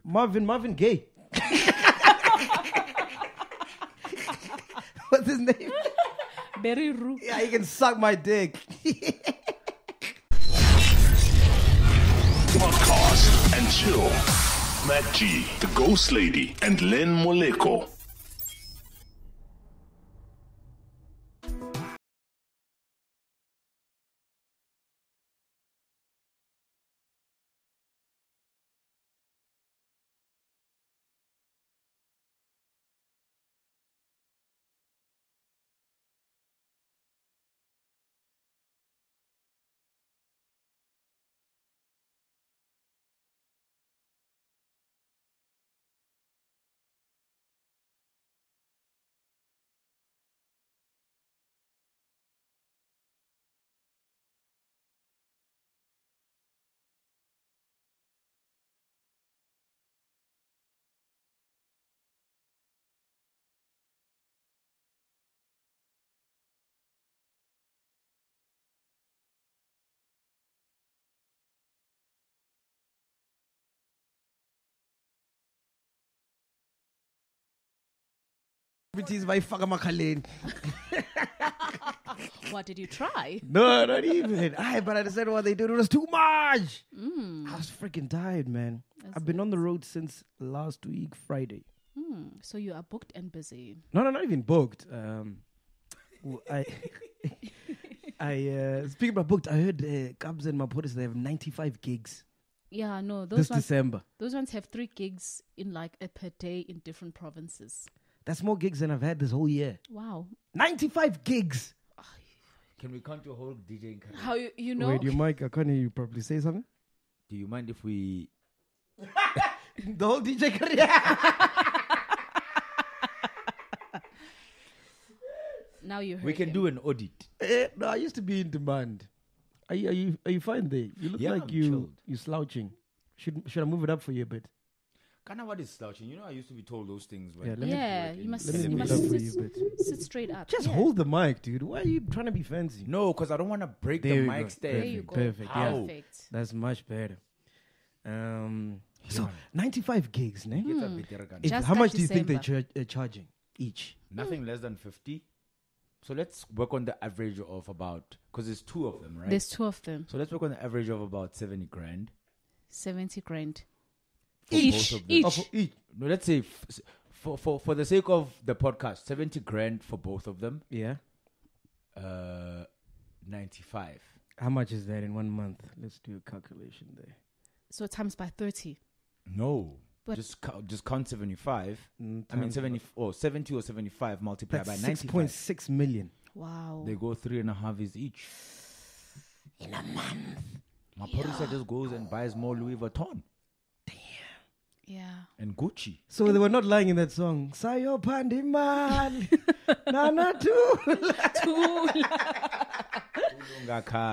Marvin Gaye. What's his name? Beriru. Yeah, he can suck my dick. Podcast and chill. MacG, the Ghost Lady, and Len Moleko. What did you try? No, not even. But I decided what they did. It was too much. I was freaking tired, man. I've been on the road since last week, Friday. So you are booked and busy. No, not even booked. Speaking about booked, I heard Cubs and Maporis, they have 95 gigs. Yeah, no, this December. Those ones have 3 gigs in like a per day in different provinces. That's more gigs than I've had this whole year. Wow. 95 gigs. Can we count your whole DJing career? How you know? Wait, your mic, I can't hear you properly. Say something. Do you mind if we... The whole DJ career. Now you heard We can him. do an audit. No, I used to be in demand. Are you fine there? You look like I'm you're chilled. slouching. Should I move it up for you a bit? Kinda what is slouching? You know, I used to be told those things. When Yeah, let me- Yeah, you must, Let me you move must it up for sit, you a bit. sit straight up. Just Yeah. hold the mic, dude. Why are you trying to be fancy? No, because I don't want to break There the we mic go. stand. There you go. Perfect, yeah. Perfect. That's much better. So 95 gigs, ne? It's a better gun. Just How that much do you think December. they're charging each? Nothing less than 50. So let's work on the average of about... Because there's 2 of them, right? There's 2 of them. So let's work on the average of about 70 grand. 70 grand. For Each. both of them. Each. Oh, for each. No, let's say for the sake of the podcast, 70 grand for both of them. Yeah. 95. How much is that in 1 month? Let's do a calculation there. So times by 30. No. But- Just count 75. I mean 70 or 75 multiplied That's by 95. 6.6 million. Wow. They go 3.5 is each. In a month. Maporisa just goes and buys more Louis Vuitton Yeah. and Gucci. So they were not lying in that song. Sayo Pandiman. Nana too.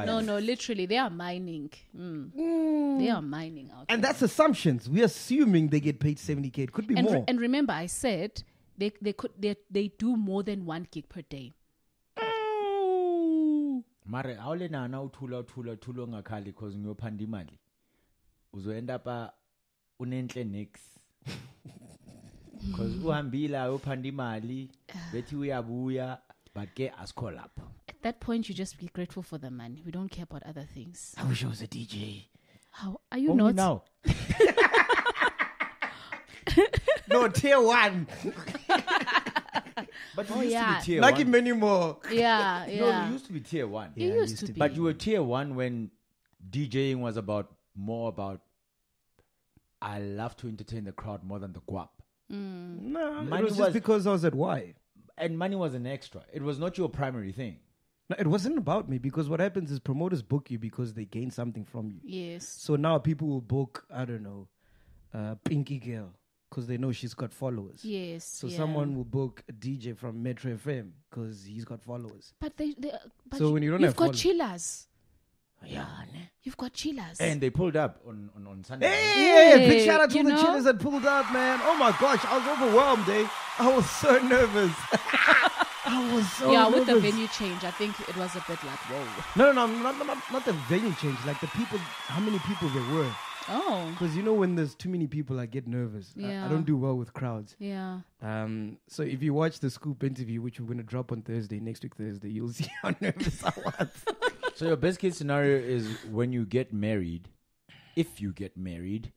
No, literally, they are mining. They are mining out And there. that's assumptions. We're assuming they get paid 70K. It could be and, more. and remember, I said they do more than 1 gig per day. Mare awule na uthula ngakhali because ngiyophanda imali. Uzoenda pa unenhle next. Because uhambila uyophanda imali, bethi uyabuya, but ke asikho lapho. At that point, you just be grateful for the money. We don't care about other things. I wish I was a DJ. How are you Only not? now. No, tier 1. But you Oh, used yeah. to be tier Not 1. many more. Yeah, No, yeah. you used to be tier 1. You used to be. But you were tier 1 when DJing was more about I love to entertain the crowd more than the guap. No, Money it was just was- because I was at Y. And money was an extra. It was not your primary thing. No, it wasn't about me because what happens is promoters book you because they gain something from you. Yes. So now people will book, I don't know, Pinky Girl because they know she's got followers. Yes. So yeah. someone will book a DJ from Metro FM because he's got followers. But but So when you don't you've have got follow- chillers. Yeah. ne? You've got chillers. And they pulled up on Sunday. Hey, big shout out to you the know? chillers that pulled up, man. Oh my gosh, I was overwhelmed, I was so nervous. I was so with the nervous. venue change, I think it was a bit like, whoa. No, not the venue change. Like the people, how many people there were. Oh. Because when there's too many people, I get nervous. Yeah. I don't do well with crowds. Yeah. So if you watch the Scoop interview, which we're going to drop on next week Thursday, you'll see how nervous I was. So your best case scenario is when you get married, if you get married,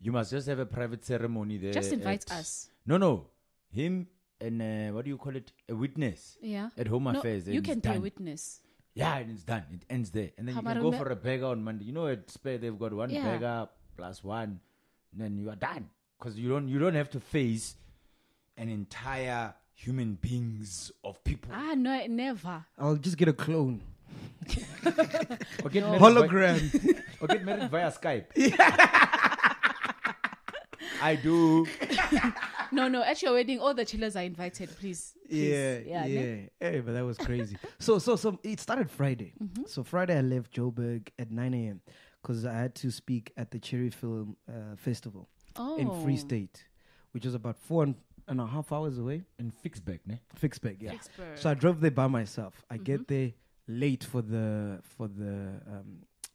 you must just have a private ceremony there. Just invite us. No. Him and what do you call it? A witness. Yeah. At Home No, Affairs. you and can it's be a done. witness. Yeah, and it's done. It ends there. And then How you can about go for a burger on Monday. At Spare they've got one burger plus one. And then you are done. Because you don't have to face an entire human beings of people. No, never. I'll just get a clone. Or get married Hologram. or get married via Skype. I do. No, at your wedding, all the chillers are invited, please. Yeah. Ne? Hey, but that was crazy. So it started Friday. So Friday I left Joburg at 9 a.m. because I had to speak at the Cherry Film Festival in Free State, which was about 4.5 hours away. In Fixback, ne? Fixback, yeah. Fixburg. So I drove there by myself. I get there late for the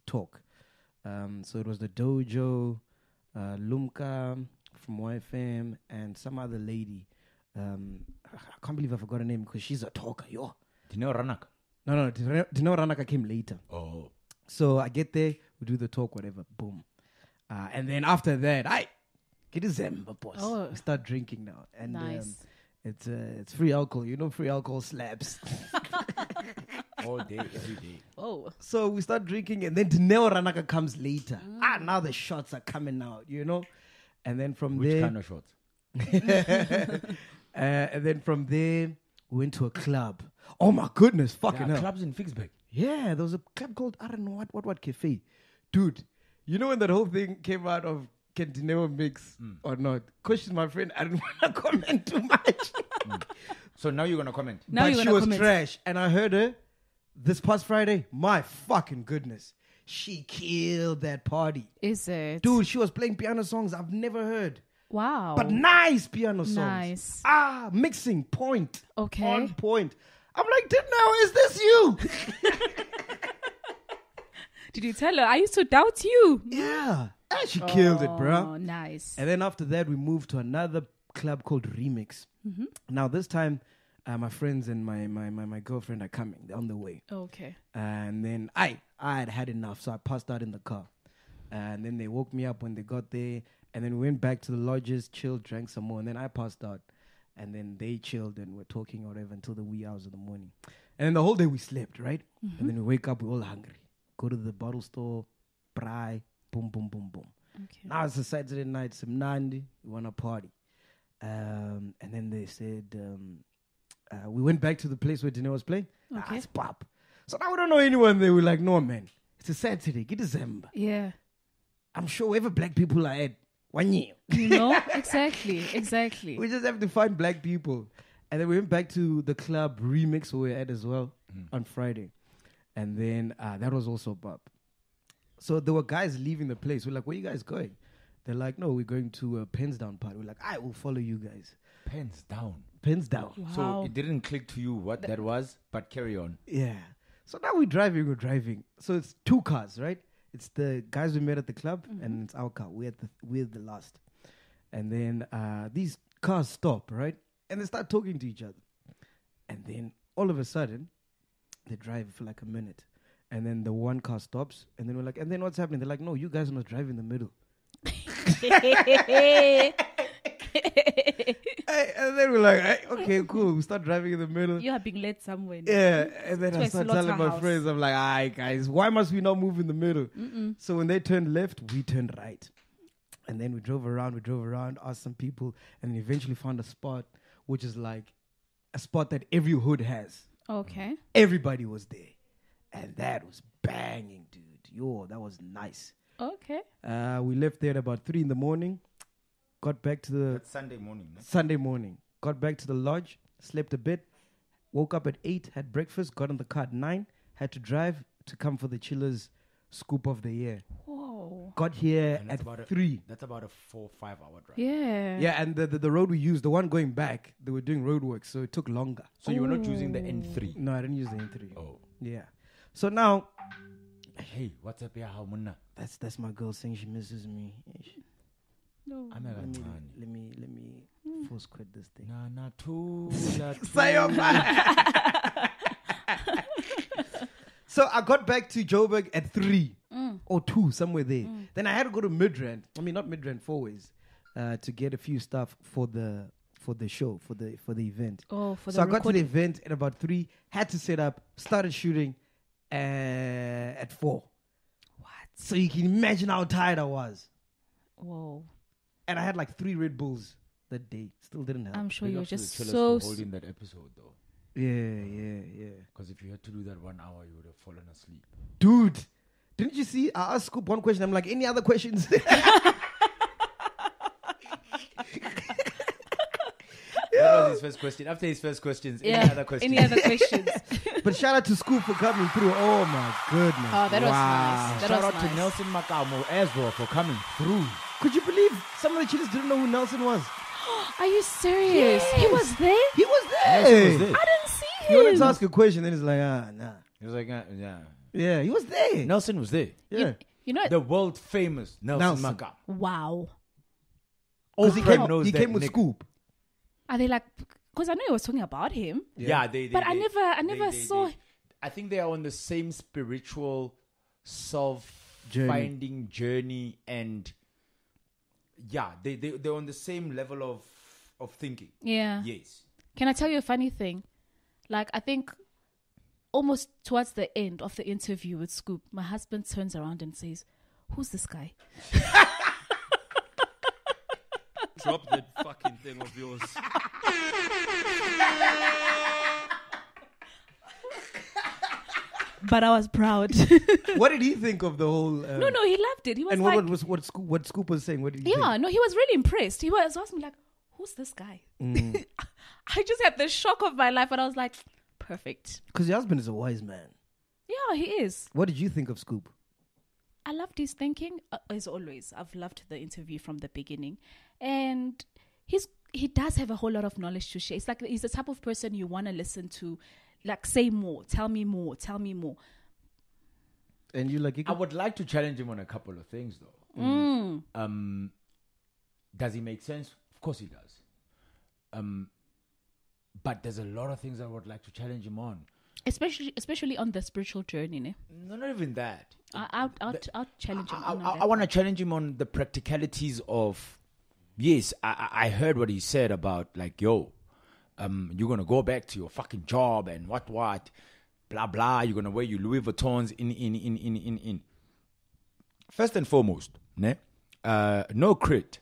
talk. So it was the Dojo, Lumka from YFM, and some other lady. I can't believe I forgot her name because she's a talker. Yo. Dino Ranaka. No, Dino Ranaka came later. Oh. So I get there, we do the talk, whatever, boom. And then after that, get a Zemba, boss. Oh. We start drinking now. And Nice. it's free alcohol. Free alcohol slaps. All day, every day. Oh. So we start drinking, and then Dineo Ranaka comes later. Now the shots are coming out, And then from Which there... kind of shots? and then from there, we went to a club. Oh my goodness, fucking hell. Clubs in Fixback. Yeah, there was a club called, I don't know what cafe. Dude, when that whole thing came out of can Dineo mix or not? Question my friend, I didn't want to comment too much. So now you're going to comment. Now but you're she gonna was comment. trash. And I heard her this past Friday. My fucking goodness. She killed that party. Is it? Dude, she was playing piano songs I've never heard. Wow. But nice piano songs. Nice. Mixing point. Okay. On point. I'm like, Dineo, is this you? Did you tell her? I used to doubt you. Yeah. And she killed it, bro. Oh, nice. And then after that, we moved to another club called Remix. Now, this time, my friends and my girlfriend are coming. They're on the way. Okay. And then I had had enough, so I passed out in the car. And then they woke me up when they got there. And then we went back to the lodges, chilled, drank some more. And then I passed out. And then they chilled and were talking or whatever until the wee hours of the morning. And then the whole day we slept, right? And then we wake up, we're all hungry. Go to the bottle store, braai, boom, boom, boom, boom. Okay. Now it's a Saturday night, some Nandi, we want to party. And then they said, we went back to the place where Dineo was playing. Okay. It's pop. So now we don't know anyone there. We're like, no, man, it's a Saturday, get a Zamba. Yeah. I'm sure wherever black people are at, 1 year. Exactly. We just have to find black people. And then we went back to the club Remix where we were at as well on Friday. And then that was also pop. So there were guys leaving the place. We're like, where are you guys going? They're like, no, we're going to a Pens Down party. We're like, I will follow you guys. Pens down. Pens Down. Wow. So it didn't click to you what that was, but carry on. Yeah. So now we're driving. So it's 2 cars, right? It's the guys we met at the club and it's our car. We're the last. And then these cars stop, right? And they start talking to each other. And then all of a sudden, they drive for like a minute. And then the one car stops. And then we're like, and then what's happening? They're like, no, you guys must drive in the middle. And then we're like, hey, okay, cool. We start driving in the middle. You are being led somewhere. Yeah, and then To I a start telling my slaughterhouse. friends, I'm like, all right, guys, why must we not move in the middle? So when they turned left, we turned right. And then we drove around, asked some people, and then eventually found a spot, which is like a spot that every hood has. Okay. Everybody was there. And that was banging, dude. Yo, that was nice. Okay. We left there at about 3 in the morning, got back to the That's Sunday morning. No? Sunday morning. Got back to the lodge, slept a bit, woke up at 8, had breakfast, got on the car at 9, had to drive to come for the Chillers Scoop of the Year. Whoa. got here And at that's 3. That's about a 4-5 hour drive. Yeah. Yeah, and the road we used, the one going back, they were doing road work, so it took longer. So you were not using the N3. No, I didn't use the N3. Oh. Yeah. So now, Hey, what's up here? How munna? that's my girl saying she misses me. No. I'm a Let me force quit this thing. na two. So I got back to Joburg at 3 or 2, somewhere there. Then I had to go to Midrand. I mean, not Midrand, 4 ways, to get a few stuff for the show, for the event. Oh, for the So I got to the recording. event at about 3, had to set up, started shooting at 4. What? So you can imagine how tired I was. Whoa. And I had like 3 Red Bulls that day. Still didn't help. I'm sure you're just for so... holding that episode though. Yeah. Because if you had to do that 1 hour, you would have fallen asleep. Dude, didn't you see? I asked Scoop one question. I'm like, any other questions? That was his first question. After his first questions, any other questions? Any other questions? But shout out to Scoop for coming through. Oh my goodness. Oh, that was nice. That Shout was out to nice. Nelson Makamo as well for coming through. Could you believe some of the chillers didn't know who Nelson was? Are you serious? He was there? He was there. Nelson was there. I didn't see him. He wanted to ask a question, then he's like, nah. He was like, yeah. Yeah, he was there. Nelson was there. Yeah. You know, The world famous Nelson Nelson. Makamo. wow. Because Oprah he knows came that with nigga. Scoop. Are they like... Because I know he was talking about him. Yeah, they But I never saw... I think they are on the same spiritual self-finding journey, and yeah, they're on the same level of thinking. Yeah. Yes. Can I tell you a funny thing? Like, I think almost towards the end of the interview with Scoop, my husband turns around and says, "Who's this guy?" Drop that fucking thing of yours. But I was proud. What did he think of the whole... No, he loved it. He was and like... what Scoop was saying? What did he think? Yeah, no, he was really impressed. He was asking me like, "Who's this guy?" I just had the shock of my life, and I was like, perfect. Because your husband is a wise man. Yeah, he is. What did you think of Scoop? I loved his thinking, as always. I've loved the interview from the beginning. And he does have a whole lot of knowledge to share. It's like he's the type of person you want to listen to, like, say more, tell me more. And you like... I would like to challenge him on a couple of things, though. Does he make sense? Of course he does. But there's a lot of things I would like to challenge him on. Especially on the spiritual journey, ne? No, not even that. I'll challenge him. I want to challenge him on the practicalities of... Yes, I heard what he said about, like, yo, you're going to go back to your fucking job and what, blah, blah. You're going to wear your Louis Vuittons in. First and foremost, ne? No crit.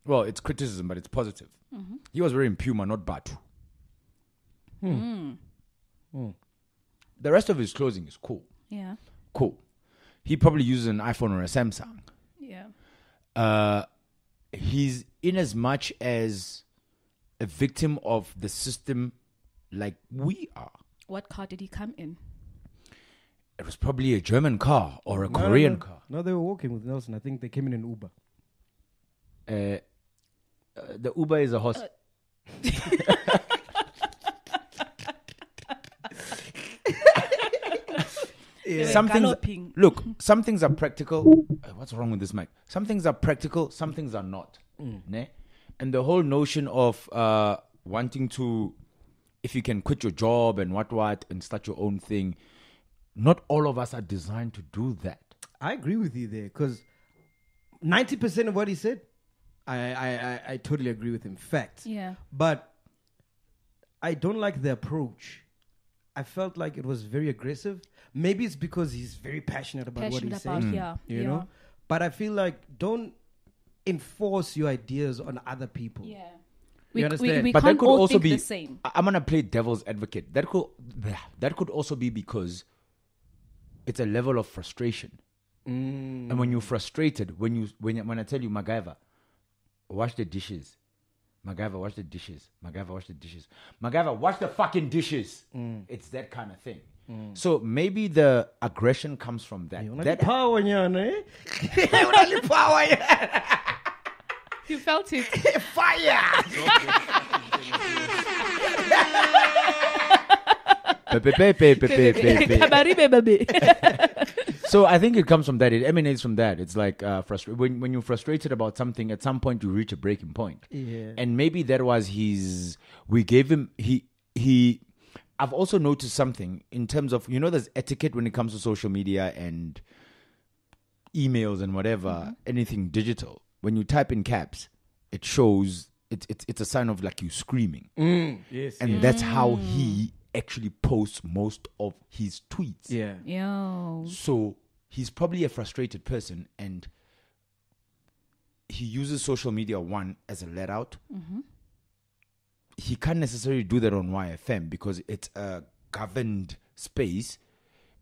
Well, it's criticism, but it's positive. Mm-hmm. He was wearing Puma, not Batu. The rest of his clothing is cool. Yeah. Cool. He probably uses an iPhone or a Samsung. Yeah. He's in as much as a victim of the system like we are. What car did he come in? It was probably a German car or a Korean car. No, they were walking with Nelson. I think they came in an Uber. The Uber is a horse. Some things, look, some things are practical. What's wrong with this mic? Some things are practical, some things are not. Ne? And the whole notion of wanting to, if you can quit your job and what and start your own thing, not all of us are designed to do that. I agree with you there, because 90% of what he said, I totally agree with him. Fact. Yeah. But I don't like the approach. I felt like it was very aggressive. Maybe it's because he's very passionate about what he's saying. You know? But I feel like don't enforce your ideas on other people. Yeah. You understand? We But can't that could all also think be. the same. I'm gonna play devil's advocate. That could also be because it's a level of frustration. And when you're frustrated, when I tell you, MacGyver, wash the dishes. MacGyver, wash the dishes. MacGyver, wash the dishes. MacGyver, wash the fucking dishes. It's that kind of thing. So maybe the aggression comes from that. That power, eh? Power, You felt it. fire. So I think it comes from that. It emanates from that. It's like when you're frustrated about something, at some point you reach a breaking point. Yeah. And maybe that was we gave him, I've also noticed something in terms of, there's etiquette when it comes to social media and emails and whatever, anything digital. When you type in caps, it shows, it's a sign of like you screaming. Yes. And that's how he actually posts most of his tweets. Yeah. Yo. So he's probably a frustrated person, and he uses social media, one, as a let out. He can't necessarily do that on YFM because it's a governed space.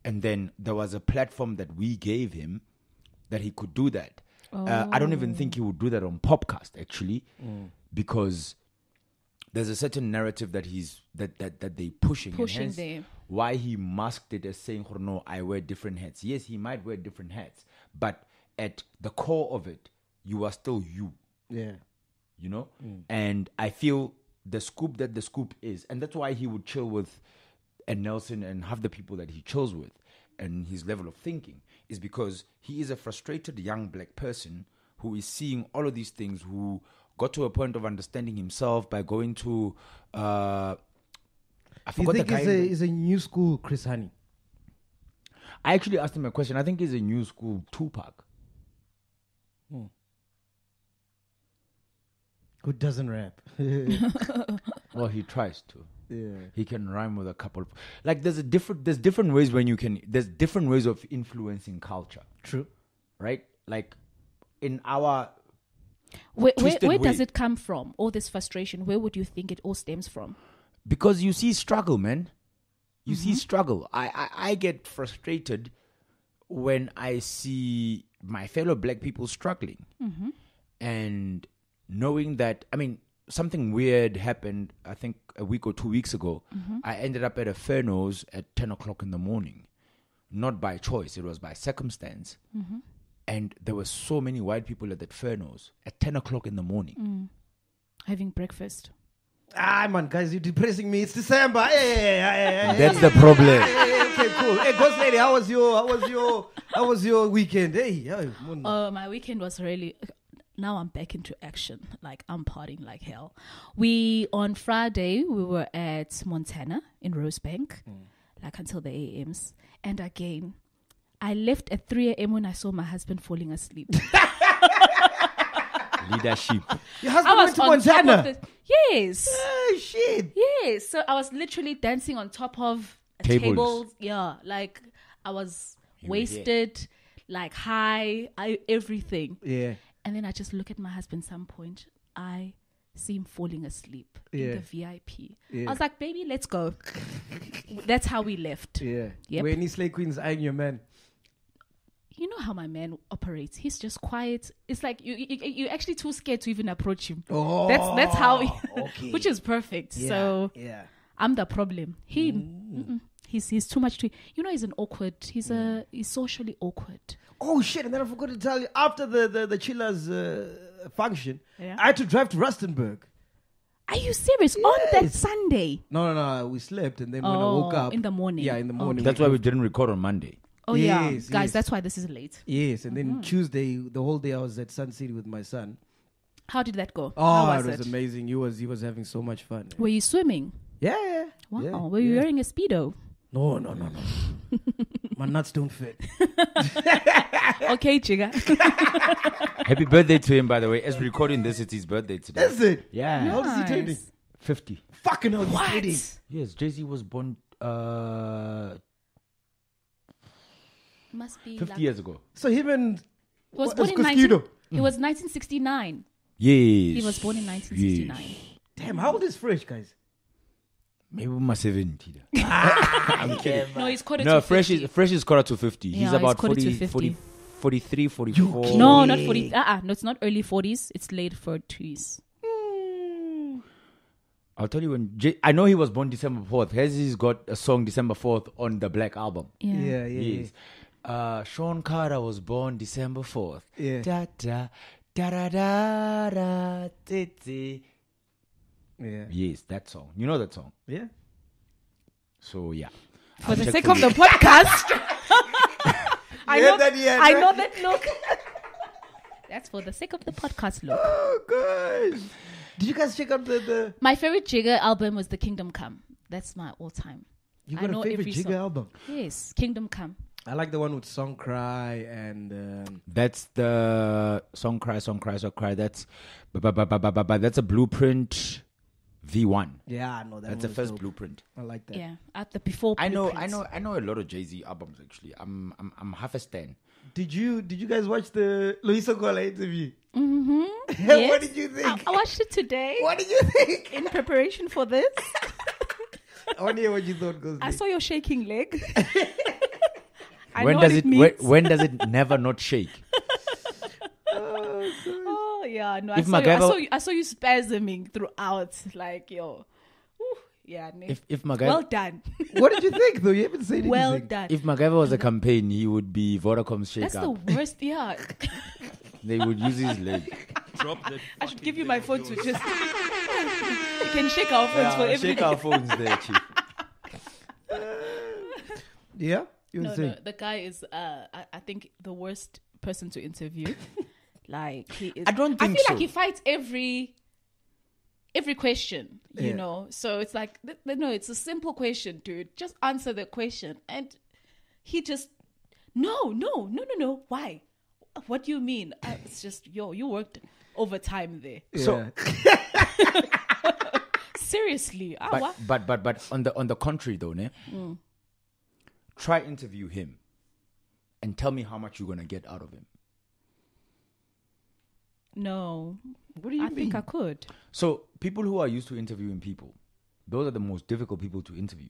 And then there was a platform that we gave him that he could do that. I don't even think he would do that on Popcast, actually, because there's a certain narrative that that they pushing and hence there. Why he masked it as saying, oh, no, I wear different hats. Yes, he might wear different hats, but at the core of it, you are still you. Yeah. And I feel the scoop that the scoop is, and that's why he would chill with Nelson and half the people that he chills with, and his level of thinking is because he is a frustrated young black person who is seeing all of these things, who got to a point of understanding himself by going to I forgot the guy. He's a new school Chris Honey? I actually asked him a question. I think he's a new school Tupac. Who doesn't rap? Well, he tries to. Yeah. He can rhyme with a couple. Like there's different ways there's different ways of influencing culture. True. Right? Like in our Where way. does it come from? All this frustration, where would you think it all stems from? Because you see struggle, man. You see struggle. I get frustrated when I see my fellow black people struggling. And knowing that, something weird happened, I think a week or 2 weeks ago. I ended up at a Furnos at 10 o'clock in the morning. Not by choice, it was by circumstance. And there were so many white people at that Furnos at 10 o'clock in the morning. Having breakfast. Man, guys, you're depressing me. It's December. Hey, That's the problem. okay, cool. Hey, Ghost Lady, how was your weekend? My weekend was really... Now I'm back into action. Like, I'm partying like hell. On Friday, we were at Montana in Rosebank, like until the AMs. And again, I left at 3 a.m. when I saw my husband falling asleep. Leadership. Your husband went to Montana? Yes. Oh, shit. Yes. So I was literally dancing on top of tables. Yeah. Like, I was wasted, like high, everything. Yeah. And then I just look at my husband some point. I see him falling asleep in the VIP. Yeah. I was like, baby, let's go. That's how we left. Yeah. Yep. Were any slay queens eyeing your man? You know how my man operates. He's just quiet. It's like you're actually too scared to even approach him. Oh, that's how, okay. which is perfect. Yeah, so yeah. I'm the problem. He's too much to. He's an awkward. He's socially awkward. Oh shit! And then I forgot to tell you. After the Chillers function, Yeah. I had to drive to Rustenburg. Are you serious? On that Sunday? No. We slept, and then when I woke up in the morning. Yeah, in the morning. That's why we didn't record on Monday. Oh Yes, guys, yes. that's why this is late. Yes, and then Tuesday, the whole day I was at Sun City with my son. How did that go? Oh, How it was amazing. He was having so much fun. Were you swimming? Yeah. Wow. Yeah, Were you wearing a Speedo? No. My nuts don't fit. Okay, Chiga. Happy birthday to him, by the way. As we're recording this, it's his birthday today. That's it. Yeah. How old is he turning? 50. Fucking hell, he's kidding. Yes, Jay-Z was born Must be 50 like, years ago. So him and He was what, born in Mosquito. He was 1969. Yes. He was born in 1969. Yes. Damn, how old is Fresh, guys? Maybe my 70. I'm kidding. No, he's quarter No, to Fresh 50. is quarter to 50. Yeah, He's he's about quarter to 40, 50. 43, 44. No, not 40. No, it's not early 40s. It's late 40s. I'll tell you when. I know he was born December 4th. He's got a song December 4th on the Black Album. Yeah. Yes. Sean Carter was born December 4th. Yeah. Da da da da da da ti, ti. Yeah. Yes, that song. You know that song. Yeah. So yeah. For the sake of the podcast. I know that look. That's for the sake of the podcast look. Oh gosh. Did you guys check out the My favorite Jigga album was The Kingdom Come. That's my all-time. You I got know a favorite every Jigga song. album? Yes, Kingdom Come. I like the one with Song Cry and That's the Song Cry. That's that's a Blueprint V1. yeah, I know that. That's the one was first dope. Blueprint. I like that. Yeah, at the before. I know Blueprints. a lot of Jay-Z albums actually. I'm half a stan. Did you guys watch the Loyiso Gola interview? Mm-hmm. What Yes. did you think? I watched it today What did you think? in preparation for this. I want to hear what you thought, Ghostly. I saw your shaking leg. I When know does what it means. when does it never not shake? Oh yeah, no. If I saw you spasming throughout, like yo. Whew, yeah, Nick. If MacGyver Well done. What did you think, though? You haven't said anything. Well done. if MacGyver was a campaign, he would be Vodacom's shake That's up. the worst. Yeah. They would use his leg. Drop that. I should give you my phone to just. You can shake our phones for everything. shake our phones there, chief. Yeah? You were No, saying? no, the guy is. I think the worst person to interview. Like he is. I don't think I feel so. like he fights every question. You Yeah. know, so it's like no, it's a simple question, dude. Just answer the question, and he just no. Why? What do you mean? It's just you worked overtime there. Yeah. So- Seriously, what? But on the contrary though, ne? Try interview him and tell me how much you're gonna get out of him. No, What do you I mean? think I could. So people who are used to interviewing people, those are the most difficult people to interview.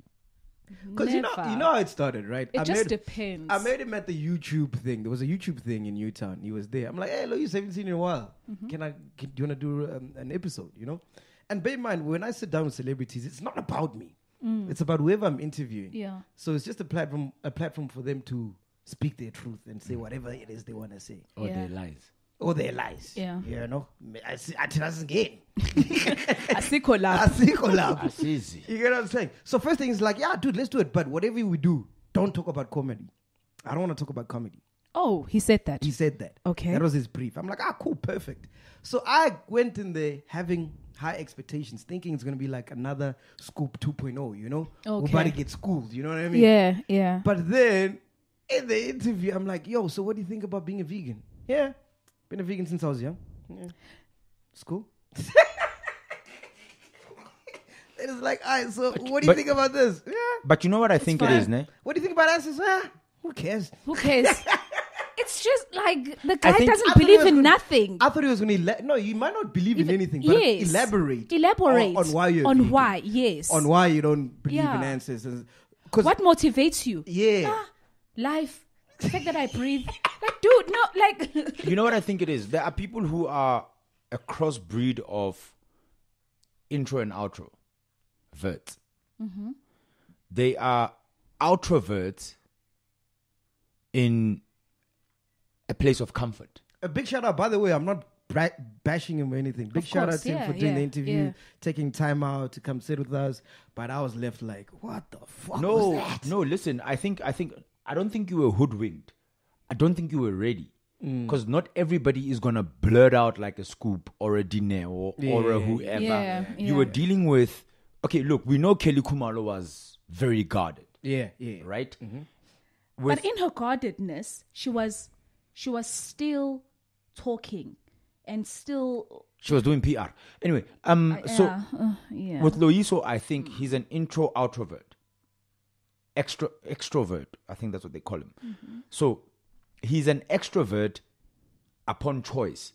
Because you know Never. how it started, right? It just met- depends. I met him at the YouTube thing. There was a YouTube thing in Newtown. He was there. I'm like, hey, look, you haven't seen you in a while. Mm-hmm. Do you want to do an episode, you know? And bear in mind, when I sit down with celebrities, it's not about me. It's about whoever I'm interviewing. Yeah. So it's just a platform for them to speak their truth and say whatever it is they want to say. Or Yeah. their lies. Or their lies. Yeah. You know? I see again. I see collab. I see collab. That's easy. You get what I'm saying? So first thing is like, yeah, dude, let's do it. But whatever we do, don't talk about comedy. I don't want to talk about comedy. Oh, he said that. He said that. Okay. That was his brief. I'm like, cool, perfect. So I went in there having high expectations, thinking it's going to be like another Scoop 2.0, you know? Okay. Everybody gets schooled, you know what I mean? Yeah, yeah. But then in the interview, I'm like, yo, so what do you think about being a vegan? Yeah, been a vegan since I was young. Yeah. It's cool. It is like, all right, so what do you but- think about this? Yeah. But you know what I think fine. it is, ne? What do you think about answers? Who cares? Who cares? It's just like the guy think- I doesn't thought he believe was in gonna- nothing. I thought he was going to no, you might not believe in anything, but Yes. elaborate Elaborate on why you're on vegan. why, yes. On why you don't believe in Yeah. answers. Because What motivates you? yeah. Life. The fact that I breathe. Like, dude, no, like. You know what I think it is? There are people who are a crossbreed of intro and outro verts. They are outroverts in a place of comfort. A big shout out, by the way, I'm not bashing him or anything. Big Of shout out course, to him yeah, for doing the yeah, interview, yeah. taking time out to come sit with us. But I was left like, what the fuck was No, that? no. Listen, I don't think you were hoodwinked. I don't think you were ready. Because not everybody is gonna blurt out like a Scoop or a Dine or a whoever. Yeah, You yeah. were dealing with. Okay, look, we know Kelly Kumalo was very guarded, Yeah, yeah. right? But in her guardedness, she was still talking and still. She was doing PR. Anyway, Yeah. with Loyiso, I think he's an intro outrovert. Extrovert, I think that's what they call him. So he's an extrovert upon choice,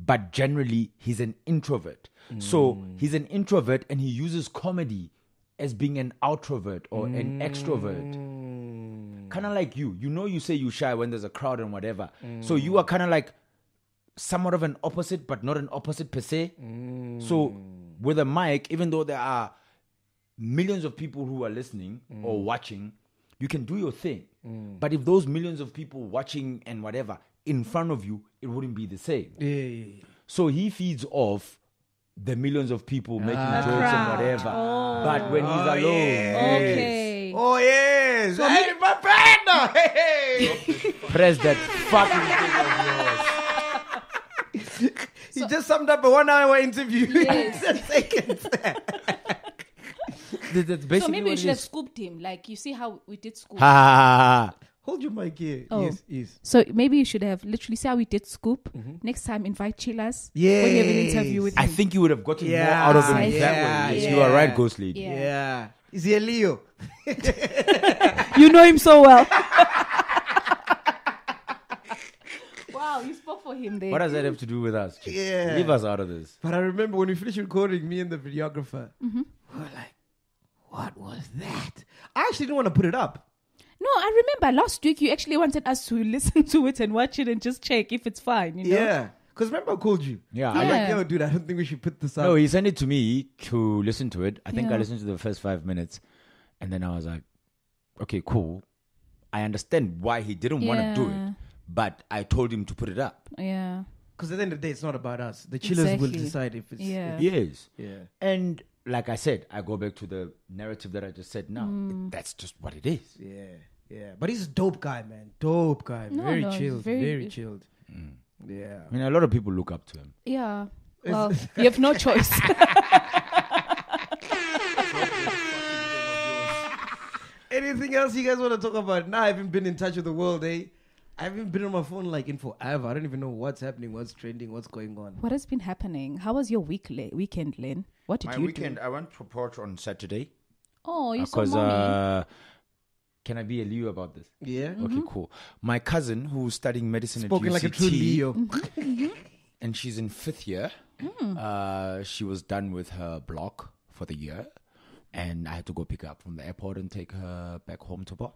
but generally he's an introvert. So he's an introvert and he uses comedy as being an outrovert or an extrovert. Kind of like you. You know, you say you shy when there's a crowd and whatever. So you are kind of like somewhat of an opposite, but not an opposite per se. So With a mic, even though there are millions of people who are listening or watching, you can do your thing. But if those millions of people watching and whatever in front of you, it wouldn't be the same. Yeah. So he feeds off the millions of people making jokes and crowd. whatever. But when he's alone, Okay. Oh yes. Hey, my partner. Hey. press that fucking thing of yours. He just summed up a 1 hour interview Yes. in 10 seconds. That's basically So maybe we what should it have is. scooped him. Like, you see how we did scoop. Ha, ha, ha, ha. Hold your mic here. Oh. Yes. So maybe you should have literally see how we did scoop. Next time, invite Chillers. When you have an interview with him. I think you would have gotten more Yeah, out of him yeah, that way. Yes, yeah. you are right, Ghost Lady. Yeah. Yeah. Is he a Leo? You know him so well. Wow, you spoke for him there. What does that have to do with us? Chick? Yeah. Leave us out of this. But I remember when we finished recording, me and the videographer, we were like, what was that? I actually didn't want to put it up. No, I remember last week you actually wanted us to listen to it and watch it and just check if it's fine, you know? Yeah. Because remember I called you. Yeah. I'm like, Yeah. yo, dude, I don't think we should put this up. No, he sent it to me to listen to it. I think I Yeah. listened to the first 5 minutes. And then I was like, okay, cool. I understand why he didn't want to do Yeah. it. But I told him to put it up. Yeah. Because at the end of the day, it's not about us. The chillers will Exactly. decide if it's... Yeah. Yes. Yeah. And like I said, I go back to the narrative that I just said now. That's just what it is. Yeah. But he's a dope guy, man. Dope guy. No, very no, he's chilled. very- Very chilled. Yeah. I mean, a lot of people look up to him. Yeah. Well, you have no choice. Anything else you guys want to talk about? Nah, I haven't been in touch with the world, eh? I haven't been on my phone like in forever. I don't even know what's happening, what's trending, what's going on. What has been happening? How was your weekend, Len? What did My you weekend, do? I went to Port on Saturday. Oh, you're so Because, mommy. can I be a Leo about this? Yeah. Okay, cool. My cousin, who's studying medicine Spoken at UCT, like a true Leo. and she's in 5th year. She was done with her block for the year, and I had to go pick her up from the airport and take her back home to Port.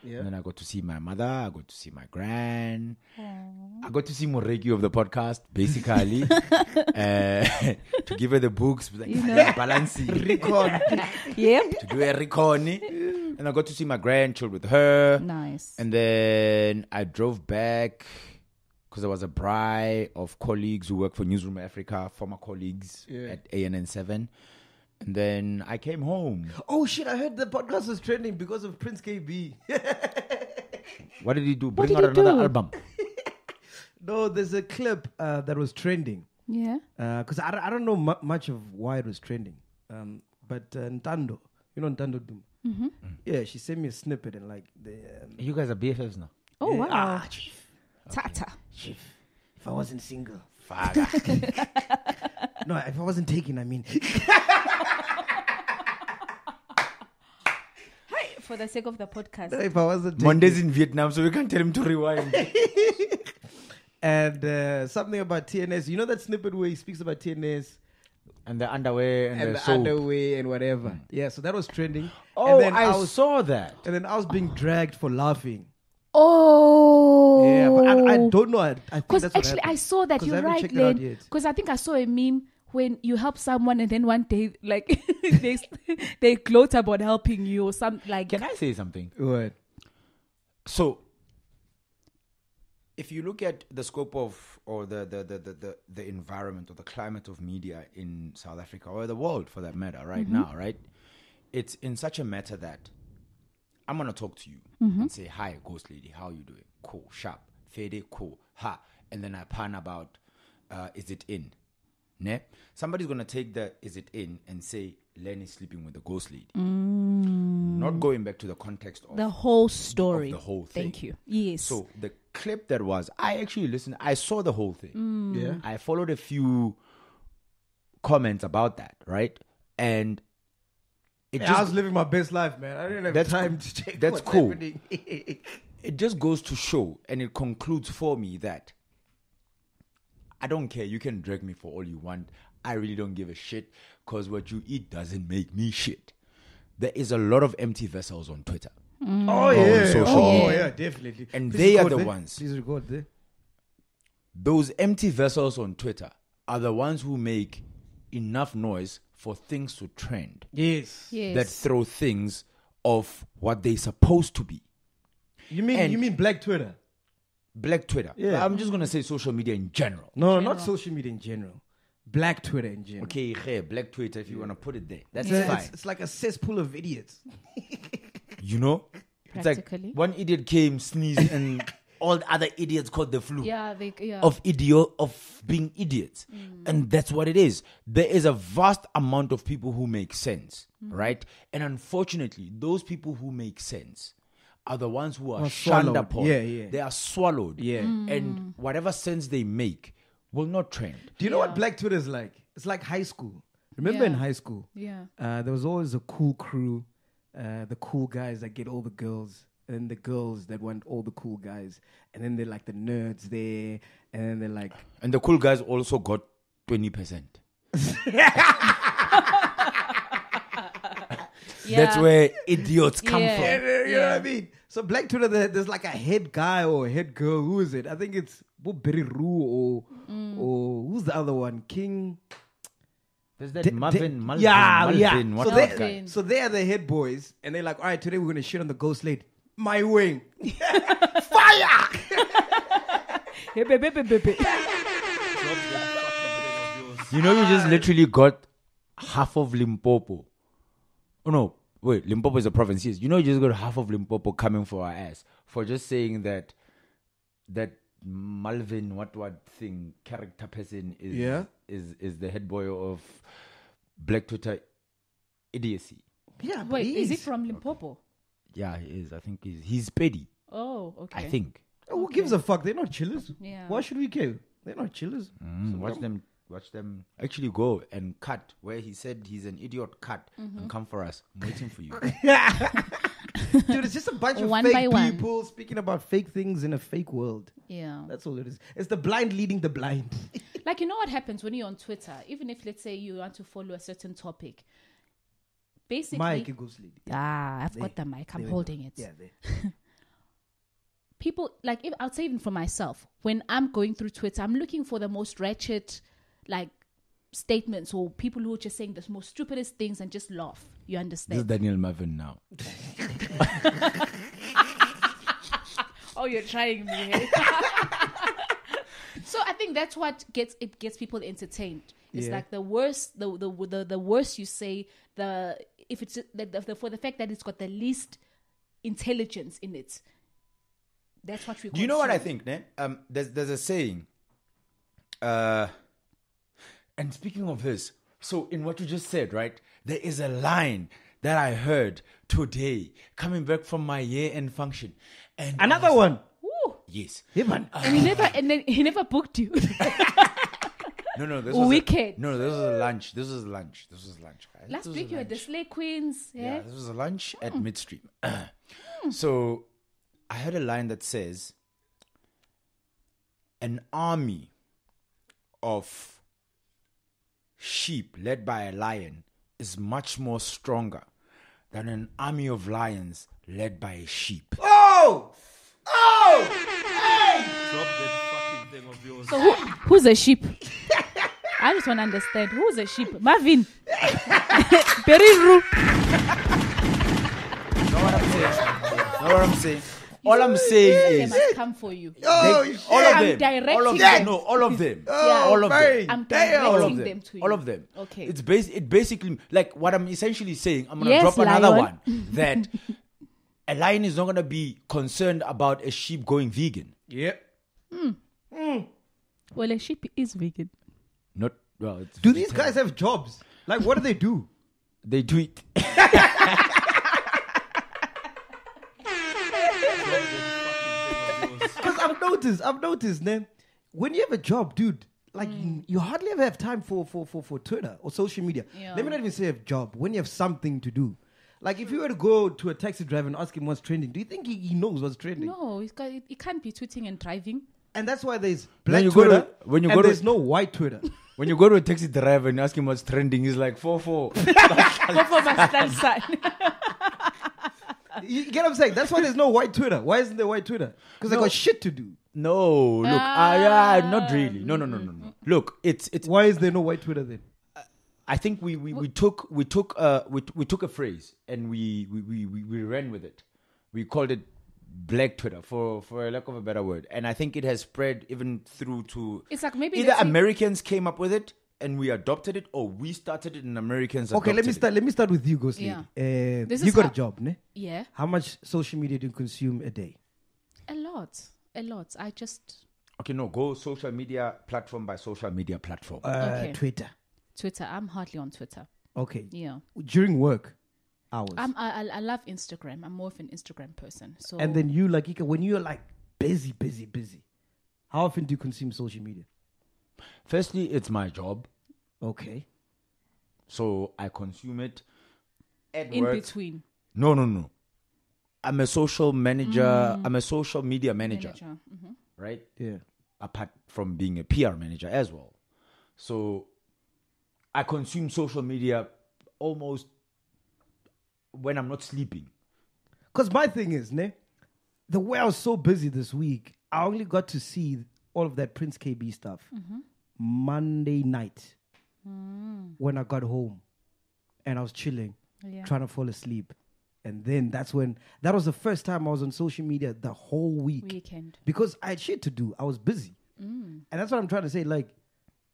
Yeah. And then I got to see my mother. I got to see my gran. I got to see Moregi of the podcast, basically, to give her the books, like balancing, Yep. to do a recon. And I got to see my gran, chill with her. Nice. And then I drove back because there was a braai of colleagues who work for Newsroom Africa, former colleagues at ANN7. And then I came home. Oh shit, I heard the podcast was trending because of Prince KB. What did he do? What Bring did out he another do? album. No, there's a clip that was trending. Yeah. Because I don't know much of why it was trending. But Ntando, you know Ntando Doom? Mm-hmm. Yeah, she sent me a snippet and like the... You guys are BFFs now. Oh, wow. Chief. Tata. Chief. If I wasn't single. Fuck. No, if I wasn't taken, I mean... For the sake of the podcast. if I wasn't taken. Monday's in Vietnam, so we can't tell him to rewind. And something about TNS. You know that snippet where he speaks about TNS And the underwear and, and the the soap. underwear and whatever. Yeah, so that was trending. Oh, and then I saw that. And then I was being dragged for laughing. Oh. Yeah, but I don't know. I think Because that's what actually, I happened. saw that. 'Cause I You're haven't right, checked it out Len. yet. Because I think I saw a meme when you help someone and then one day, like, they gloat about helping you or something like. Can I say something? What? So, if you look at the scope of, or the environment or the climate of media in South Africa or the world for that matter, right now, right? It's in such a matter that I'm going to talk to you and say, hi, Ghost Lady, how you doing? Cool, sharp, fade, cool, ha. And then I pan about, is it in? Ne? Somebody's going to take the is it in and say, Len is sleeping with the Ghost Lady. Not going back to the context of the whole story. of the whole thing. Thank you. Yes. So the clip that was, I actually listened, I saw the whole thing. Yeah. I followed a few comments about that, right? And it Yeah, I was just living my best life, man. I didn't have That's time cool. to check That's what's cool. happening. it just goes to show, and it concludes for me that I don't care. You can drag me for all you want. I really don't give a shit because what you eat doesn't make me shit. There is a lot of empty vessels on Twitter. Oh, yeah. social Oh, media. yeah, definitely. And Please they are record the there. ones. Please record there. Those empty vessels on Twitter are the ones who make enough noise for things to trend Yes. Yes. that throw things off what they're supposed to be. You mean Black Twitter? Black Twitter. Yeah. I'm just gonna say social media in general. No, not social media in general. Black Twitter in general. Okay, yeah, Black Twitter, if you wanna put it there, that's It's, fine. it's like a cesspool of idiots. You know, it's like Practically. one idiot came, sneezed, and all the other idiots caught the flu. Yeah, Of being idiots. And that's what it is. There is a vast amount of people who make sense, right? And unfortunately, those people who make sense are the ones who are shunned swallowed. upon. Yeah. They are swallowed. Yeah. And whatever sense they make will not trend. Do you know what Black Twitter is like? It's like high school. Remember in high school? Yeah. There was always a cool crew, the cool guys that get all the girls, and the girls that want all the cool guys. And then they're like the nerds there, and then they're like... And the cool guys also got 20%. That's where idiots come Yeah. from. You know what I mean? So Black Twitter, there's like a head guy or a head girl. Who is it? I think it's Beriru or who's the other one? King... There's that Malvin. Yeah. What So that they, guy? so they are the head boys, and they're like, all right, today we're gonna shit on the ghost lady. My wing, fire! Drop that fucking thing of yours. You know, you just literally got half of Limpopo. Oh no, wait, Limpopo is a province. Yes, you know, you just got half of Limpopo coming for our ass for just saying that Malvin, what thing, character person is the head boy of Black Twitter idiocy. Yeah, but Wait, he is it from Limpopo? Yeah, he is. I think he's petty. Oh, okay. I think. Who gives a fuck? They're not chillers. Yeah. Why should we care? They're not chillers. Watch them actually go and cut where he said he's an idiot. Cut and come for us. I'm waiting for you. Dude, it's just a bunch of One by fake one. people speaking about fake things in a fake world. Yeah. That's all it is. It's the blind leading the blind. Like, you know what happens when you're on Twitter? Even if, let's say, you want to follow a certain topic. Basically... Mike goes lead. I've got the mic. I'm holding it. Yeah, there. People, like, I'll say even for myself, when I'm going through Twitter, I'm looking for the most wretched, like, statements or people who are just saying the most stupidest things and just laugh. You This is understand? Daniel Marvin now. Oh, you're trying me. Hey? So I think that's what gets people entertained. It's Yeah. like the worse the worse you say, if it's for the fact that it's got the least intelligence in it. That's what we. Do you know what I consume. think, ne? There's a saying. And speaking of this, so in what you just said, right? There is a line that I heard today coming back from my year-end function, and Another one. Woo. Yes. Hey, man. And then he never booked you. No. This was Wicked. No, this was a lunch. This was lunch. Guys. Last This was week a you had the lunch. Slay Queens. Yeah, Yeah. this was a lunch at midstream. So I heard a line that says, an army of sheep led by a lion is much more stronger than an army of lions led by a sheep. Oh! Drop that fucking thing of yours. So who's a sheep? I just want to understand who's a sheep. Marvin. Beriru. Know what I'm saying? All I'm saying They is must come for you. Oh, all shit. of I'm them. directing All of them. them. No, all of them. Oh, all of them. bang. I'm Damn. All directing of them. them to you. All of them. Okay. It basically, like what I'm essentially saying, I'm going to Yes, drop another lion. one. That a lion is not going to be concerned about a sheep going vegan. Yep. Well, a sheep is vegan. Not, well, it's Do these vegetarian. guys have jobs? Like, what do they do? They do it. Because I've noticed, man, when you have a job, dude, like you hardly ever have time for Twitter or social media. Yeah. Let me not even say a job. When you have something to do, like if you were to go to a taxi driver and ask him what's trending, do you think he knows what's trending? No, it can't be tweeting and driving. And that's why there's When black you go to- Twitter when you and go to- there's no white Twitter. When you go to a taxi driver and ask him what's trending, he's like 4-4. Go for my stand sign. You get what I'm saying? That's why there's no white Twitter. Why isn't there white Twitter? Because they got shit to do. No, look, yeah, not really. No. Look, it's Why is there no white Twitter then? I think we took a phrase and we ran with it. We called it Black Twitter for a lack of a better word, and I think it has spread even through to. It's like maybe either Americans came up with it and we adopted it, or we started it and Americans. Okay, let me start with you, Ghost Lady. Yeah. You got a job, ne? Yeah. How much social media do you consume a day? A lot. I just. Okay, no, go social media platform by social media platform. Okay. Twitter. I'm hardly on Twitter. Okay. Yeah. During work hours. I love Instagram. I'm more of an Instagram person. So. And then you like Ika, when you're like busy. How often do you consume social media? Firstly, it's my job. Okay. So I consume it at in work. between. No. I'm a social manager. I'm a social media manager. Mm-hmm. Right? Yeah. Apart from being a PR manager as well. So I consume social media almost when I'm not sleeping. Because my thing is, ne, the way I was so busy this week, I only got to see all of that Prince KB stuff Monday night when I got home and I was chilling, trying to fall asleep. And then that was the first time I was on social media the whole weekend. Because I had shit to do. I was busy. And that's what I'm trying to say. Like,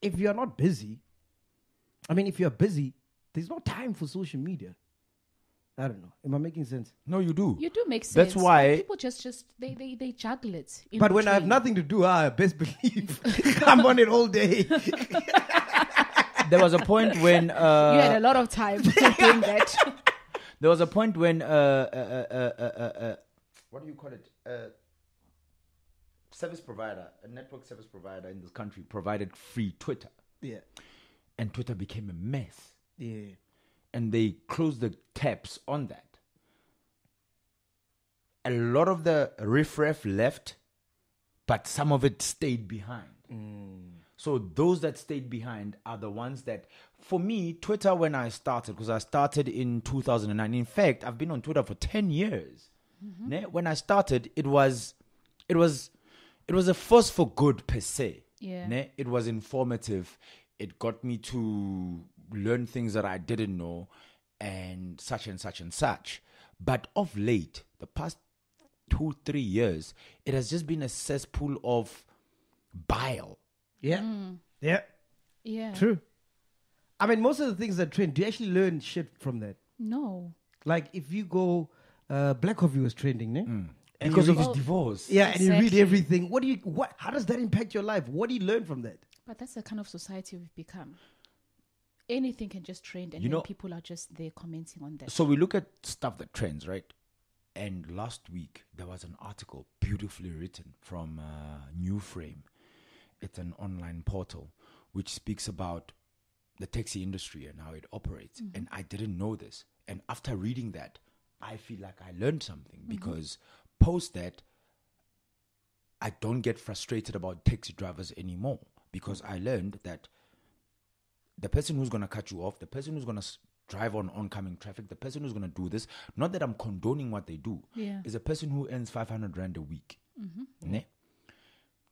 if you're not busy, if you're busy, there's no time for social media. I don't know. Am I making sense? No, you do. You do make sense. That's why people just they juggle it. But when I have nothing to do, best believe I'm on it all day. There was a point when you had a lot of time doing that. There was a point when what do you call it? Service provider, a network service provider in this country provided free Twitter. Yeah. And Twitter became a mess. Yeah. And they closed the taps on that. A lot of the riffraff left, but some of it stayed behind. So those that stayed behind are the ones that, for me, Twitter, when I started, because I started in 2009. In fact, I've been on Twitter for 10 years. When I started, it was a force for good per se. Yeah. It was informative. It got me to learn things that I didn't know and such and such and such. But of late, the past 2-3 years, it has just been a cesspool of bile. Yeah. Yeah. Yeah. True. Most of the things that trend, do you actually learn shit from that? No. Like if you go, Black Coffee was trending, ne? And Because you of read- his divorce. Yeah, and you read Exactly. everything. How does that impact your life? What do you learn from that? But that's the kind of society we've become. Anything can just trend, and You then know- people are just there commenting on that. So we look at stuff that trends, right? And last week, there was an article beautifully written from New Frame. It's an online portal which speaks about the taxi industry and how it operates. And I didn't know this. And after reading that, I feel like I learned something because post that, I don't get frustrated about taxi drivers anymore because I learned that the person who's going to cut you off, the person who's going to drive on oncoming traffic, the person who's going to do this, not that I'm condoning what they do, is a person who earns 500 Rand a week. Ne?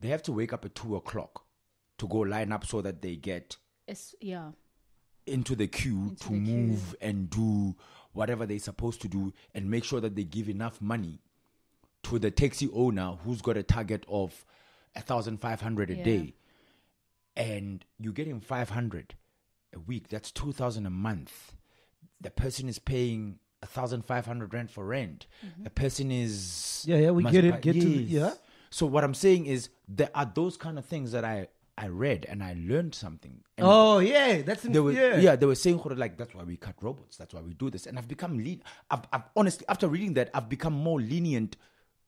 They have to wake up at 2 o'clock to go line up so that they get into the queue to move and do whatever they're supposed to do and make sure that they give enough money to the taxi owner who's got a target of 1,500 a day. And you're getting 500 a week. That's 2,000 a month. The person is paying 1,500 Rand for rent. The person is... we get it. Yes. So what I'm saying is there are those kind of things that I read and I learned something. And they were saying like that's why we cut robots, that's why we do this, and I've become I've honestly, after reading that, I've become more lenient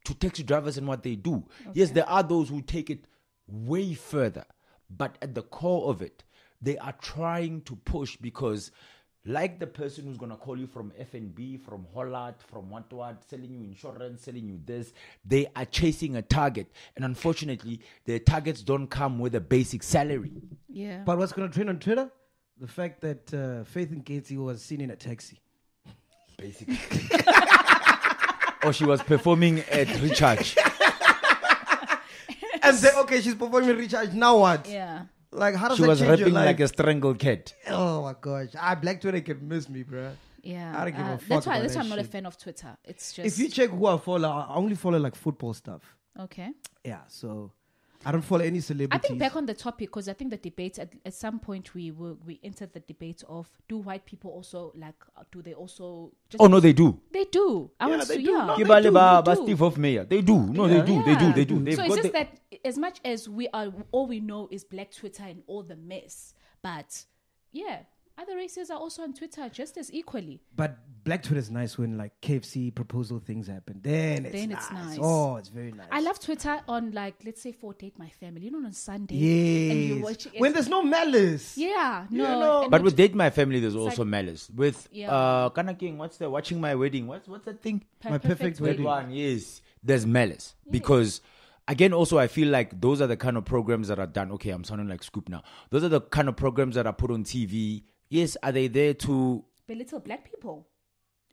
to taxi drivers and what they do. Yes, there are those who take it way further, but at the core of it, they are trying to push because. Like the person who's going to call you from FNB, from Holland, from what, selling you insurance, selling you this, they are chasing a target. And unfortunately, their targets don't come with a basic salary. Yeah. But what's going to trend on Twitter? The fact that Faith Nketsi was seen in a taxi. Basically. Or she was performing at Recharge. And say, okay, she's performing Recharge, now what? Yeah. Like, how does She that was change your rapping life? like a strangled cat. Oh my gosh. Black Twitter can miss me, bro. Yeah, I don't give a fuck that's why. about That's why that I'm not a shit. fan of Twitter. It's just If you check who I follow, I only follow like football stuff. okay. Yeah, so I don't follow any I celebrities. think back on the topic because I think the debate at some point we entered the debate of do white people also like do they also just Oh no, they do. they do. I want they to do. yeah. No, They Kibale do, ba they ba do. Steve Hofmeyer. They do. No, they do. They do. They do. They've So it's got just the- that as much as we are, all we know is Black Twitter and all the mess. But yeah, other races are also on Twitter just as equally. But Black Twitter is nice when like KFC proposal things happen. Then it's nice. Oh, it's very nice. I love Twitter on like let's say for Date My Family, you know, on Sunday. Yes. And you watch it. When there's no malice. Yeah, no. know. and But you with Date My Family, there's also like- malice. With Yeah. Kana King, what's the Watching My Wedding? What's that thing? My perfect That wedding. one, yes. There's malice. Because again, also I feel like those are the kind of programs that are done. Okay, I'm sounding like Scoop now. Those are the kind of programs that are put on TV. Yes, are they there to belittle Black people.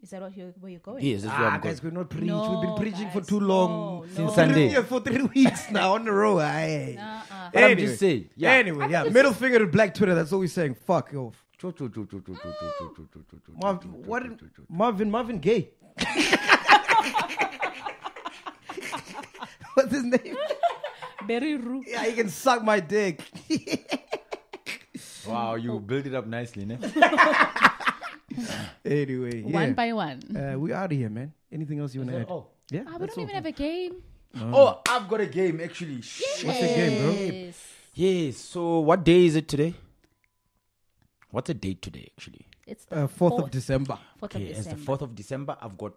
Is that where you're going? yes, that's where I'm Guys, going. we're not preach. No, We've been preaching for guys, too long. no, Since no. Sunday. Yeah, for 3 weeks now on the road. Aye. But I'm just saying, yeah. Anyway, yeah. Middle finger to Black Twitter. That's all we're saying. Fuck off. Marvin Gaye. What's his name? Very rude. Yeah, he can suck my dick. Wow, you build it up nicely, ne? Anyway, yeah. One by one. We out of here, man. Anything else you want to add? Oh. Yeah. We that's don't all. even have a game. Oh, I've got a game actually. What's the game, bro? Yes. Yes. So what day is it today? What's the date today actually? It's the 4th of December. 4th of Okay, it's the December. 4th of December. I've got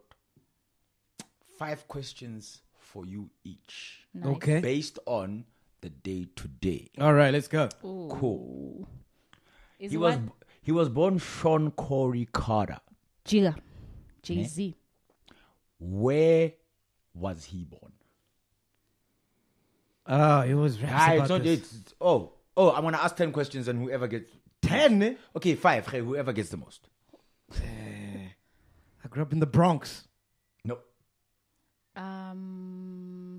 5 questions for you each. Nice. Okay. Based on the day today. All right, let's go. Ooh. Cool. Is He one was born Sean Corey Carter. Jigga. Jay-Z. Where was he born? Oh, it was raps Ah, about it's not this. it's, oh, I'm gonna ask 10 questions and whoever gets 10, eh? okay, 5. Hey, whoever gets the most. I grew up in the Bronx. No.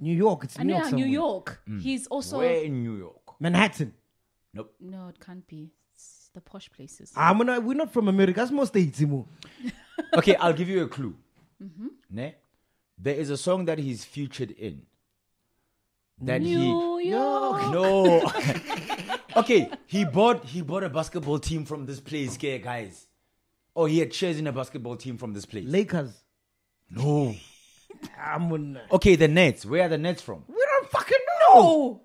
New York. It's I New know, York New somewhere. York. He's also Where in New York? Manhattan. Nope. no, it can't be. It's the posh places. We're not from America. That's more states, Imo. Okay, I'll give you a clue. Ne? There is a song that he's featured in. That New York. No. Okay, he bought a basketball team from this place, okay, guys. Oh, he had shares in a basketball team from this place. Lakers. No. We Okay, the Nets. Where are the Nets from? don't fucking know.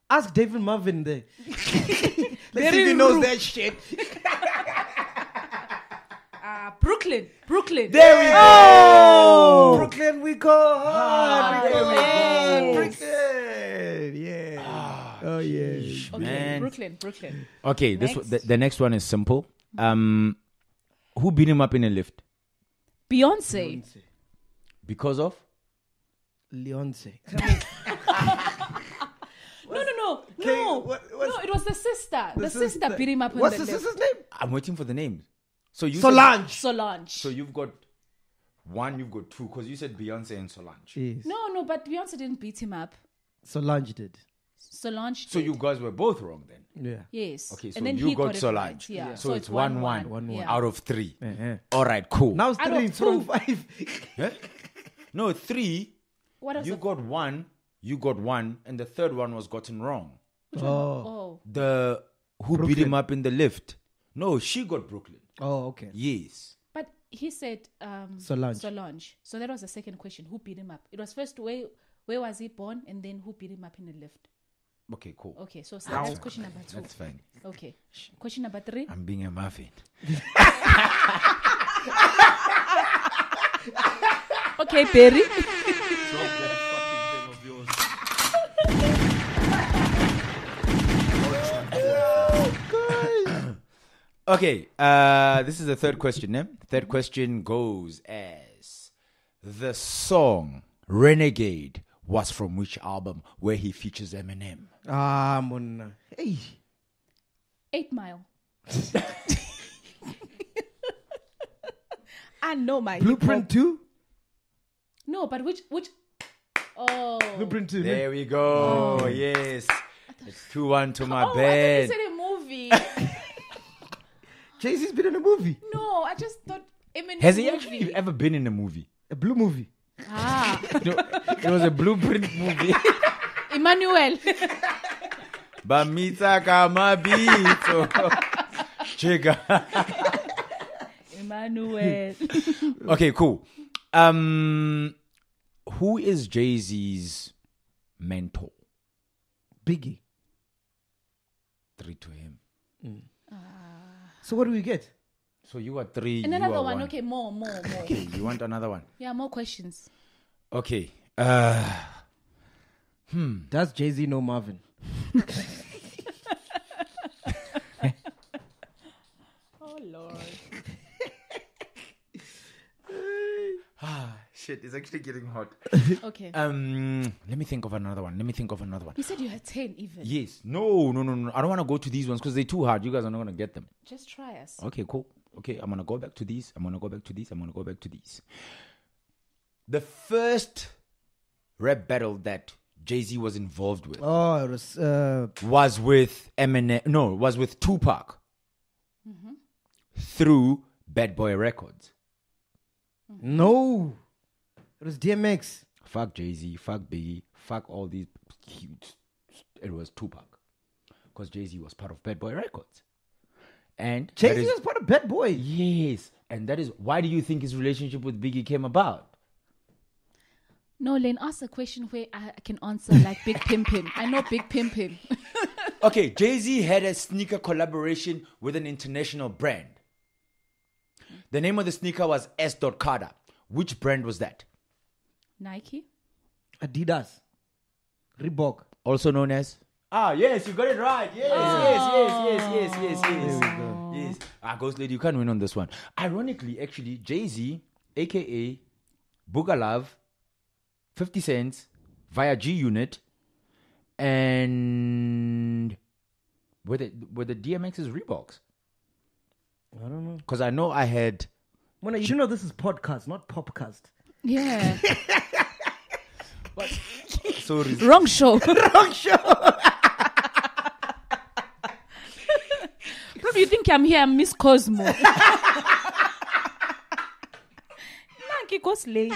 Ask David Marvin there. Let's see if he knows that shit. Brooklyn. There we go. Brooklyn, we go hard. there we go. Brooklyn. Yeah. Oh, yeah. Okay, Man. Brooklyn. Okay, Next. the next one is simple. Who beat him up in a lift? Beyonce. Because of? Leonce. No. what's- No, it was the sister. The sister beat him up in What's the the lift. sister's name? I'm waiting for the names. So you Solange. Solange. So you've got 1, you've got 2, because you said Beyonce and Solange. Yes. No, but Beyonce didn't beat him up. Solange did. Solange. So did. you guys were both wrong then. Yeah. Yes. Okay, so and then you he got it Solange. right. Yeah. So it's 1-1. 1-1. Yeah. Out of 3. Uh-huh. All right, cool. Now it's Out 3 of from two. 5. Yeah? No, 3. What else? You got 1. You got 1, and the third one was gotten wrong. Oh. The who beat him up in the lift? No, she got Brooklyn. Oh, okay. Yes. But he said Solange. So that was the second question. Who beat him up? It was first where was he born, and then who beat him up in the lift. Okay, cool. Okay, so that's question number 2. That's fine. Okay. Question number 3. I'm being a muffin. Okay, Perry. Drop that fucking thing of yours. Okay, this is the third question. The third question goes as the song Renegade was from which album where he features Eminem? Monna. Hey. 8 Mile. I know my Blueprint 2? No, but which? Oh. Blueprint 2. There we go. Yes. It's 2-1 to my Oh, I thought you bed. said Jay-Z's been in a movie. No, I just thought Eminem. Has he movie. actually ever been in a movie? A blue movie. Ah, No, it was a blueprint movie. Emmanuel. Bamita kamabito. Chica. Emmanuel. Okay, cool. Who is Jay-Z's mentor? Biggie. 3 to him. So what do we get? So you are 3. And you another are one. 1. Okay, more. Okay, you want another one? Yeah, more questions. Okay. Does Jay-Z know Marvin? Oh Lord. Shit, it's actually getting hot. Okay. Let me think of another one. You said you had 10 even. Yes. No. I don't want to go to these ones because they're too hard. You guys are not going to get them. Just try us. Okay, cool. Okay, I'm going to go back to these. The first rap battle that Jay-Z was involved with Oh, it was with Eminem. No, was with Tupac through Bad Boy Records. no. It was DMX. Fuck Jay-Z, fuck Biggie, fuck all these. It was Tupac. Because Jay-Z was part of Bad Boy Records. And Jay-Z was part of Bad Boy. yes. And that is, why do you think his relationship with Biggie came about? No, Len, ask a question where I can answer like Big Pimpin. I know Big Pimpin. Okay, Jay-Z had a sneaker collaboration with an international brand. The name of the sneaker was S. Carter. Which brand was that? Nike? Adidas. Reebok. Also known as? Yes, you got it right. Yes. There we go. Yes. Ghost Lady, you can't win on this one. Ironically, actually, Jay-Z, a.k.a. Booga Love, 50 Cent, via G-Unit, and were the DMX's Reeboks? I don't know. Because I know I had... Mona, you know this is podcast, not popcast. Yeah. Sorry. Wrong show. Wrong show. Probably you think I'm here, I'm Miss Cosmo. Nike goes late.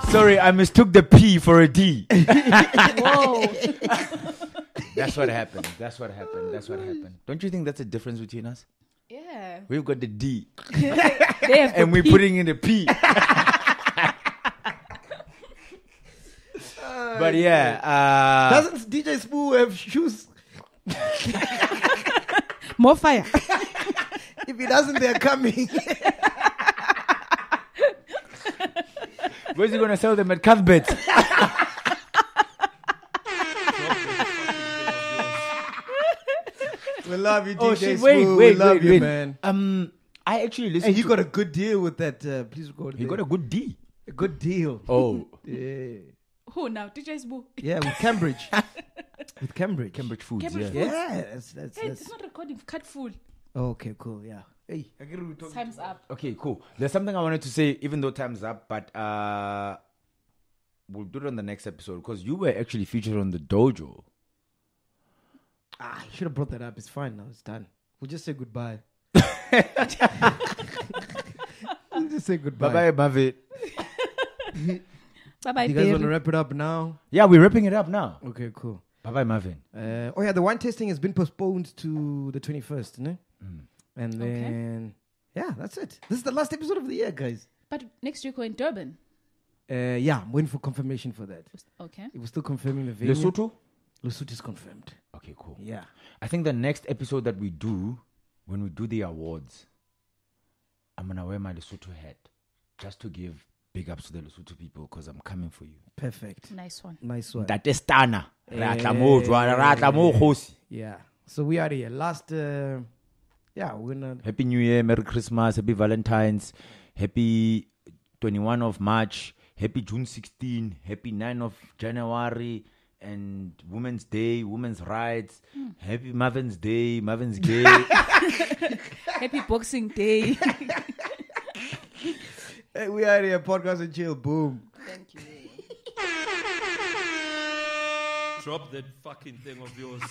Sorry, I mistook the P for a D. Whoa. That's what happened. Don't you think that's a difference between us? Yeah. We've got the D. They have And we're putting in the P. But yeah. Doesn't DJ Spoo have shoes? more fire. If he doesn't, they're coming. Where's he going to sell them at Cuthbert's? We love you, DJ Oh, shit, Spoo. wait, we love you, man. I actually listened And you to... got a good deal with that. Please record. He got a good D. a good deal. Oh. Yeah. Who now? DJ's Boo. Yeah, with Cambridge. With Cambridge. Cambridge Foods, Cambridge yeah. Foods. Yeah, that's. Hey, it's not recording. Cut full. Okay, cool. Yeah. Hey, I get we talking. Time's up. Okay, cool. There's something I wanted to say, even though time's up, but we'll do it on the next episode because you were actually featured on the dojo. Ah, you should have brought that up. It's fine now. It's done. We'll just say goodbye. We'll just say goodbye. Bye-bye, Mavi. Bye-bye, You guys want to baby. wrap it up now? Yeah, we're wrapping it up now. Okay, cool. Bye-bye, Marvin. Oh yeah, the wine tasting has been postponed to the 21st, no? And then yeah, that's it. This is the last episode of the year, guys. But next week we're in Durban. Yeah, I'm waiting for confirmation for that. Okay. It was still confirming the venue. Lesotho? Lesotho is confirmed. Okay, cool. Yeah. I think the next episode that we do, when we do the awards, I'm going to wear my Lesotho hat just to give big ups to the Lesotho people because I'm coming for you. Perfect. Nice one. Nice one. Tatestana. Yeah. So we are here. Last yeah, we're gonna Happy New Year, Merry Christmas, Happy Valentine's, Happy 21 of March, Happy June 16, Happy 9 of January, and Women's Day, Women's Rights, Happy Marvin's Day, Marvin's Day. Happy Boxing Day. Hey, we are here, podcast and chill. Boom. Thank you. Drop that fucking thing of yours.